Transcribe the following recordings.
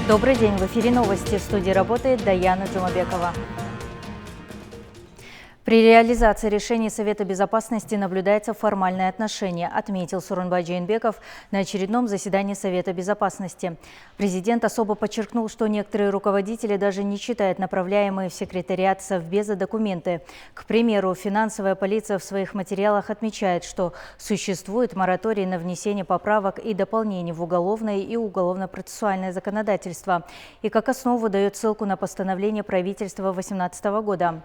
Добрый день, в эфире новости. В студии работает Даяна Джумабекова. При реализации решений Совета Безопасности наблюдается формальное отношение, отметил Сооронбай Жээнбеков на очередном заседании Совета Безопасности. Президент особо подчеркнул, что некоторые руководители даже не читают направляемые в секретариат Совбеза документы. К примеру, финансовая полиция в своих материалах отмечает, что существует мораторий на внесение поправок и дополнений в уголовное и уголовно-процессуальное законодательство. И как основу дает ссылку на постановление правительства 2018 года.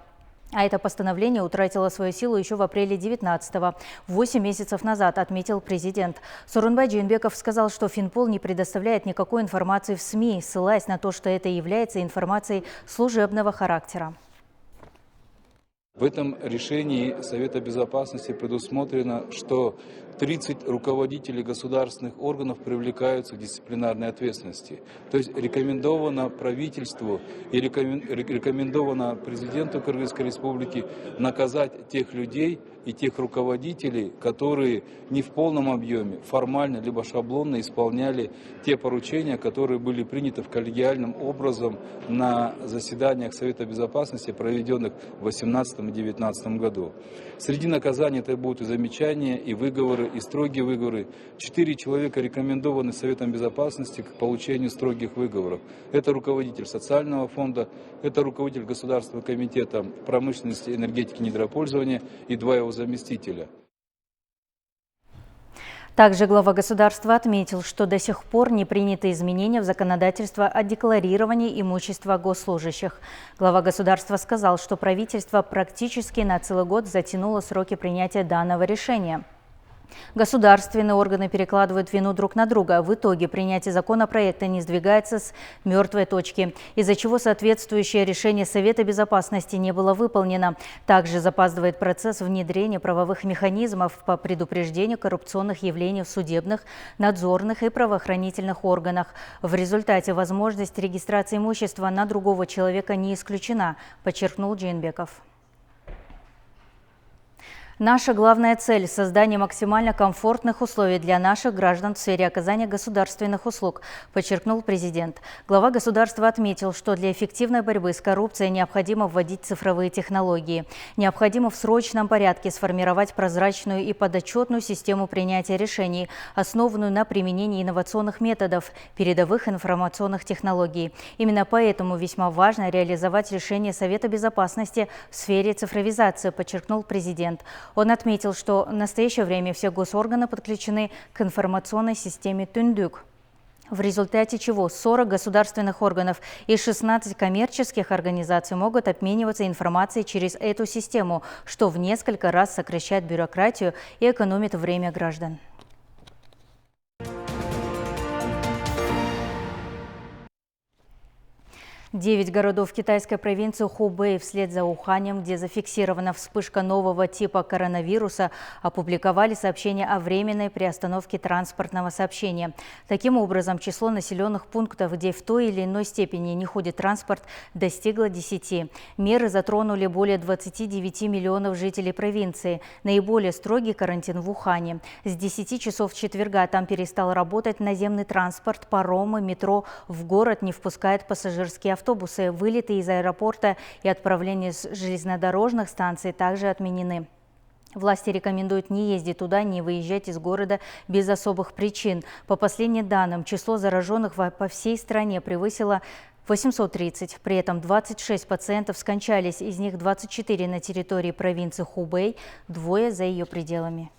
А это постановление утратило свою силу еще в апреле 19-го, 8 месяцев назад, отметил президент. Сооронбай Жээнбеков сказал, что Финпол не предоставляет никакой информации в СМИ, ссылаясь на то, что это является информацией служебного характера. В этом решении Совета Безопасности предусмотрено, что 30 руководителей государственных органов привлекаются к дисциплинарной ответственности. То есть рекомендовано правительству и рекомендовано президенту Кыргызской Республики наказать тех людей и тех руководителей, которые не в полном объеме, формально либо шаблонно исполняли те поручения, которые были приняты коллегиальным образом на заседаниях Совета Безопасности, проведенных в 2018 и 2019 году. Среди наказаний это будут и замечания, и выговоры, и строгие выговоры. 4 человека рекомендованы Советом Безопасности к получению строгих выговоров. Это руководитель социального фонда, это руководитель Государственного комитета промышленности, энергетики и недропользования и 2 его заместителя. Также глава государства отметил, что до сих пор не приняты изменения в законодательство о декларировании имущества госслужащих. Глава государства сказал, что правительство практически на целый год затянуло сроки принятия данного решения. Государственные органы перекладывают вину друг на друга. В итоге принятие законопроекта не сдвигается с мертвой точки, из-за чего соответствующее решение Совета Безопасности не было выполнено. Также запаздывает процесс внедрения правовых механизмов по предупреждению коррупционных явлений в судебных, надзорных и правоохранительных органах. В результате возможность регистрации имущества на другого человека не исключена, подчеркнул Жээнбеков. Наша главная цель – создание максимально комфортных условий для наших граждан в сфере оказания государственных услуг, подчеркнул президент. Глава государства отметил, что для эффективной борьбы с коррупцией необходимо вводить цифровые технологии. Необходимо в срочном порядке сформировать прозрачную и подотчетную систему принятия решений, основанную на применении инновационных методов, передовых информационных технологий. Именно поэтому весьма важно реализовать решение Совета Безопасности в сфере цифровизации, подчеркнул президент. Он отметил, что в настоящее время все госорганы подключены к информационной системе Түндүк, в результате чего 40 государственных органов и 16 коммерческих организаций могут обмениваться информацией через эту систему, что в несколько раз сокращает бюрократию и экономит время граждан. Девять городов китайской провинции Хубэй вслед за Уханем, где зафиксирована вспышка нового типа коронавируса, опубликовали сообщение о временной приостановке транспортного сообщения. Таким образом, число населенных пунктов, где в той или иной степени не ходит транспорт, достигло 10. Меры затронули более 29 миллионов жителей провинции. Наиболее строгий карантин в Ухане. С 10 часов четверга там перестал работать наземный транспорт, паромы, метро. В город не впускают пассажирские автобусы. Вылеты из аэропорта и отправления с железнодорожных станций также отменены. Власти рекомендуют не ездить туда, не выезжать из города без особых причин. По последним данным, число зараженных по всей стране превысило 830. При этом 26 пациентов скончались, из них 24 на территории провинции Хубэй, 2 за ее пределами.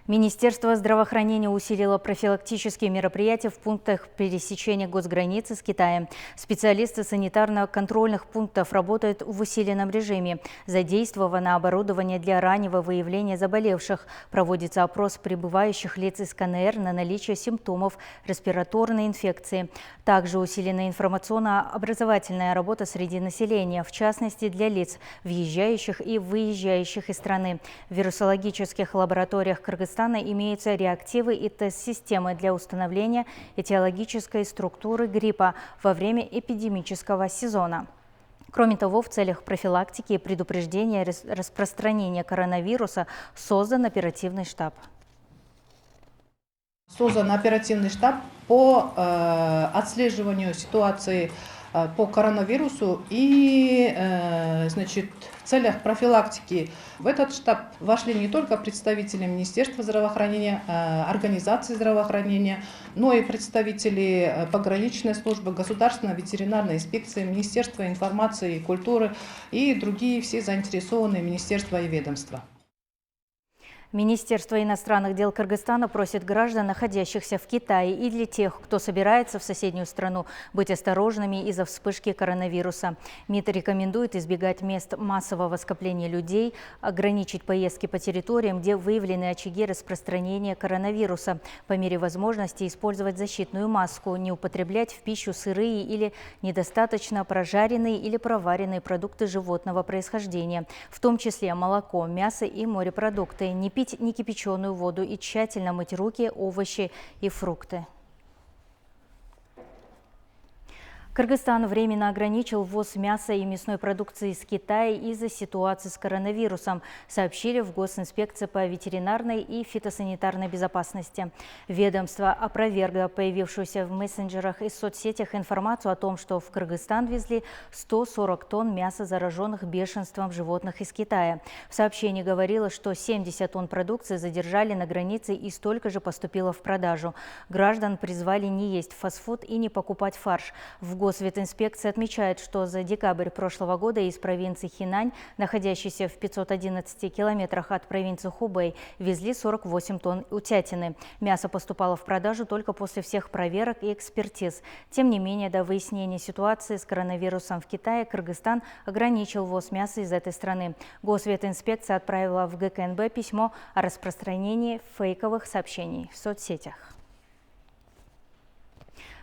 Министерство здравоохранения усилило профилактические мероприятия в пунктах пересечения госграницы с Китаем. Специалисты санитарно-контрольных пунктов работают в усиленном режиме. Задействовано оборудование для раннего выявления заболевших. Проводится опрос прибывающих лиц из КНР на наличие симптомов респираторной инфекции. Также усилена информационно-образовательная работа среди населения, в частности для лиц, въезжающих и выезжающих из страны. В вирусологических лабораториях Кыргызстана имеются реактивы и тест-системы для установления этиологической структуры гриппа во время эпидемического сезона. Кроме того, в целях профилактики и предупреждения распространения коронавируса создан оперативный штаб. Создан оперативный штаб по отслеживанию ситуации по коронавирусу и значит, в целях профилактики в этот штаб вошли не только представители Министерства здравоохранения, организации здравоохранения, но и представители пограничной службы, Государственной ветеринарной инспекции, Министерства информации и культуры и другие все заинтересованные министерства и ведомства. Министерство иностранных дел Кыргызстана просит граждан, находящихся в Китае, и для тех, кто собирается в соседнюю страну, быть осторожными из-за вспышки коронавируса. МИД рекомендует избегать мест массового скопления людей, ограничить поездки по территориям, где выявлены очаги распространения коронавируса, по мере возможности использовать защитную маску, не употреблять в пищу сырые или недостаточно прожаренные или проваренные продукты животного происхождения, в том числе молоко, мясо и морепродукты, не пить некипяченую воду и тщательно мыть руки, овощи и фрукты. Кыргызстан временно ограничил ввоз мяса и мясной продукции из Китая из-за ситуации с коронавирусом, сообщили в Госинспекции по ветеринарной и фитосанитарной безопасности. Ведомство опровергло появившуюся в мессенджерах и соцсетях информацию о том, что в Кыргызстан везли 140 тонн мяса зараженных бешенством животных из Китая. В сообщении говорилось, что 70 тонн продукции задержали на границе и столько же поступило в продажу. Граждан призвали не есть фастфуд и не покупать фарш. В Госветинспекция отмечает, что за декабрь прошлого года из провинции Хинань, находящейся в 511 километрах от провинции Хубэй, везли 48 тонн утятины. Мясо поступало в продажу только после всех проверок и экспертиз. Тем не менее, до выяснения ситуации с коронавирусом в Китае Кыргызстан ограничил ввоз мяса из этой страны. Госветинспекция отправила в ГКНБ письмо о распространении фейковых сообщений в соцсетях.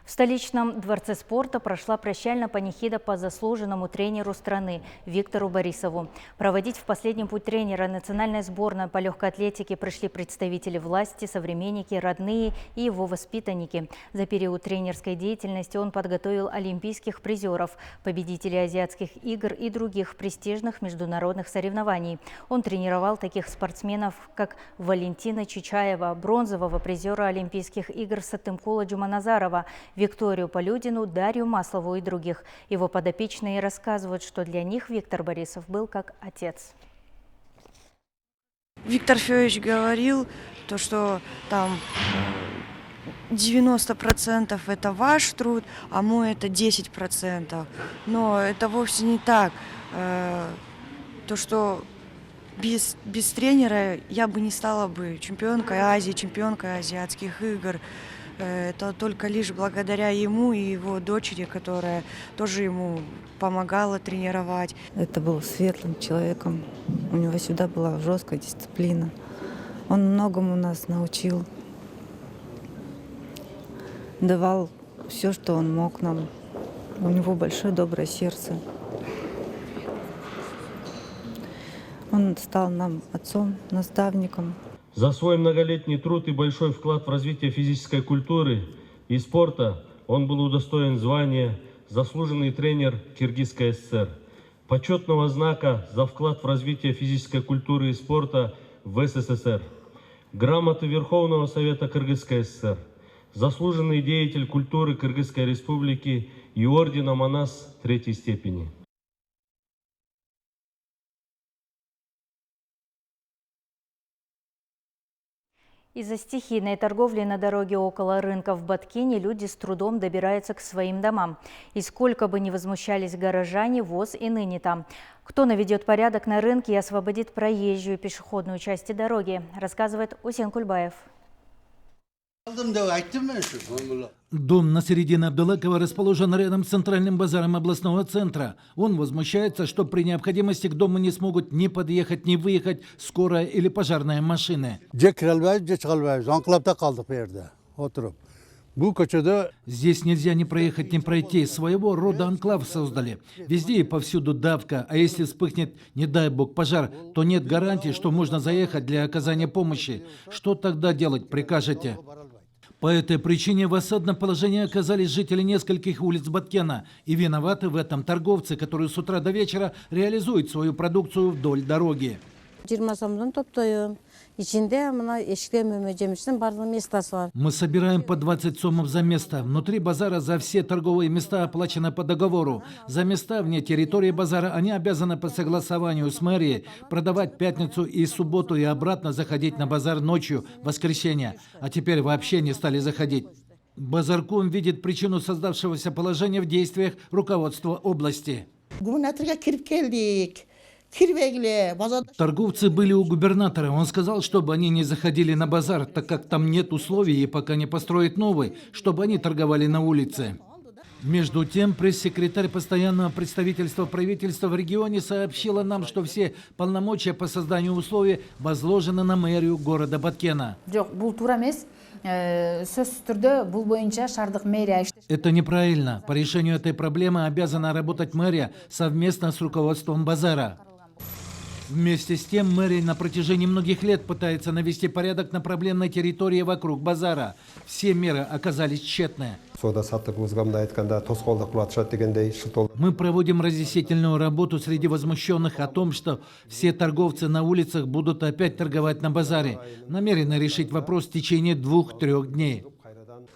В столичном дворце спорта прошла прощальная панихида по заслуженному тренеру страны Виктору Борисову. Проводить в последний путь тренера национальной сборной по легкой атлетике пришли представители власти, современники, родные и его воспитанники. За период тренерской деятельности он подготовил олимпийских призеров, победителей азиатских игр и других престижных международных соревнований. Он тренировал таких спортсменов, как Валентина Чичаева, бронзового призера Олимпийских игр Сатымкула Джуманазарова, Викторию Полюдину, Дарью Маслову и других. Его подопечные рассказывают, что для них Виктор Борисов был как отец. Виктор Федорович говорил, что там 90% это ваш труд, а мой это 10%. Но это вовсе не так. То, что без тренера я бы не стала бы чемпионкой Азии, чемпионкой азиатских игр. Это только лишь благодаря ему и его дочери, которая тоже ему помогала тренировать. Это был светлым человеком. У него всегда была жесткая дисциплина. Он многому нас научил. Давал все, что он мог нам. У него большое доброе сердце. Он стал нам отцом, наставником. За свой многолетний труд и большой вклад в развитие физической культуры и спорта он был удостоен звания «Заслуженный тренер Киргизской ССР», почетного знака за вклад в развитие физической культуры и спорта в СССР, грамоты Верховного Совета Кыргызской ССР, заслуженный деятель культуры Кыргызской Республики и ордена Манас третьей степени. Из-за стихийной торговли на дороге около рынка в Баткине люди с трудом добираются к своим домам. И сколько бы ни возмущались горожане, ВОЗ и ныне там. Кто наведет порядок на рынке и освободит проезжую пешеходную часть дороги, рассказывает Усен Кульбаев. Дом на середине Абдалакова расположен рядом с центральным базаром областного центра. Он возмущается, что при необходимости к дому не смогут ни подъехать, ни выехать скорая или пожарная машины. Здесь нельзя ни проехать, ни пройти. Своего рода анклав создали. Везде и повсюду давка. А если вспыхнет, не дай бог, пожар, то нет гарантии, что можно заехать для оказания помощи. Что тогда делать, прикажете? По этой причине в осадном положении оказались жители нескольких улиц Баткена. И виноваты в этом торговцы, которые с утра до вечера реализуют свою продукцию вдоль дороги. Içinde мына эшикте мөмө жемиштин барлык местасы бар. Мы собираем по 20 сомов за место. Внутри базара за все торговые места оплачено по договору. За места вне территории базара они обязаны по согласованию с мэрией продавать пятницу и субботу и обратно заходить на базар ночью, в воскресенье. А теперь вообще не стали заходить. Базарком видит причину создавшегося положения в действиях руководства области. Губернаторга кирип келдик. Кирбегиле базар. Торговцы были у губернатора. Он сказал, чтобы они не заходили на базар, так как там нет условий и пока не построят новый, чтобы они торговали на улице. Между тем, пресс-секретарь постоянного представительства правительства в регионе сообщила нам, что все полномочия по созданию условий возложены на мэрию города Баткена. Жок, бул туура эмес. Сөзсүз түрдө бул боюнча шаардык мэрия. Это неправильно. По решению этой проблемы обязана работать мэрия совместно с руководством базара. Вместе с тем, мэрия на протяжении многих лет пытается навести порядок на проблемной территории вокруг базара. Все меры оказались тщетны. Мы проводим разъяснительную работу среди возмущенных о том, что все торговцы на улицах будут опять торговать на базаре. Намерены решить вопрос в течение 2-3 дней.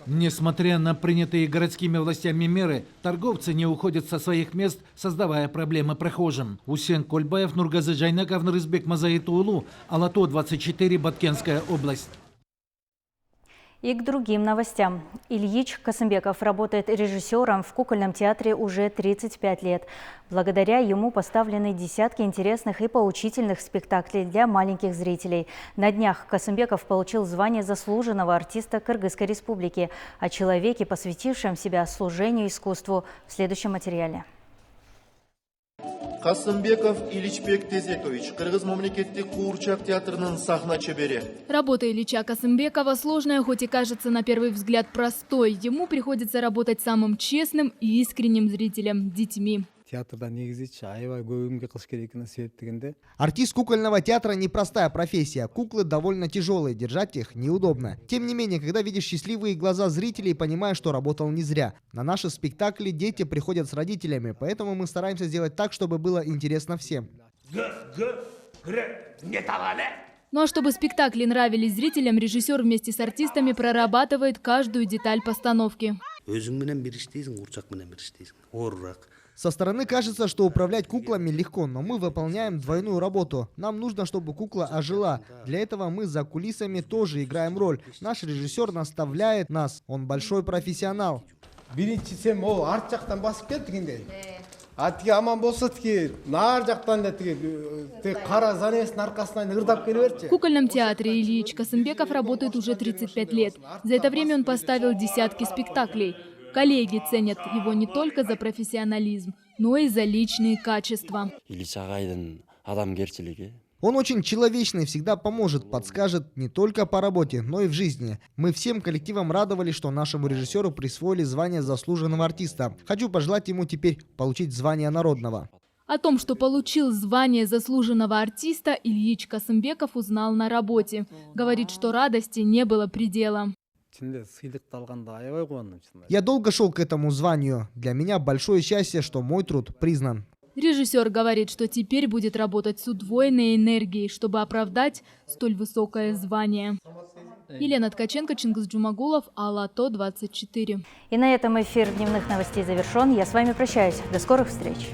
Несмотря на принятые городскими властями меры, торговцы не уходят со своих мест, создавая проблемы прохожим. Усен Кольбаев, Нургазы Жайнаков, Нурызбек Мазаитулу, Алато 24, Баткенская область. И к другим новостям. Ильич Касымбеков работает режиссером в кукольном театре уже 35 лет. Благодаря ему поставлены десятки интересных и поучительных спектаклей для маленьких зрителей. На днях Касымбеков получил звание заслуженного артиста Кыргызской республики. О человеке, посвятившем себя служению искусству, в следующем материале. Касымбеков Ильичбек Тезекович, Кыргыз мамлекеттик куурчак театрынын сахна чебери. Работа Ильича Касымбекова сложная, хоть и кажется на первый взгляд простой. Ему приходится работать самым честным и искренним зрителем – детьми. Артист кукольного театра – непростая профессия. Куклы довольно тяжелые, держать их неудобно. Тем не менее, когда видишь счастливые глаза зрителей, понимаешь, что работал не зря. На наши спектакли дети приходят с родителями, поэтому мы стараемся сделать так, чтобы было интересно всем. Ну а чтобы спектакли нравились зрителям, режиссер вместе с артистами прорабатывает каждую деталь постановки. Со стороны кажется, что управлять куклами легко, но мы выполняем двойную работу. Нам нужно, чтобы кукла ожила. Для этого мы за кулисами тоже играем роль. Наш режиссер наставляет нас. Он большой профессионал. В кукольном театре Ильич Касымбеков работает уже 35 лет. За это время он поставил десятки спектаклей. Коллеги ценят его не только за профессионализм, но и за личные качества. Он очень человечный, всегда поможет, подскажет не только по работе, но и в жизни. Мы всем коллективом радовались, что нашему режиссеру присвоили звание заслуженного артиста. Хочу пожелать ему теперь получить звание народного. О том, что получил звание заслуженного артиста, Ильич Касымбеков узнал на работе. Говорит, что радости не было предела. Я долго шел к этому званию. Для меня большое счастье, что мой труд признан. Режиссер говорит, что теперь будет работать с удвоенной энергией, чтобы оправдать столь высокое звание. Елена Ткаченко, Чингис Джумагулов, Алато 24. И на этом эфир дневных новостей завершен. Я с вами прощаюсь. До скорых встреч.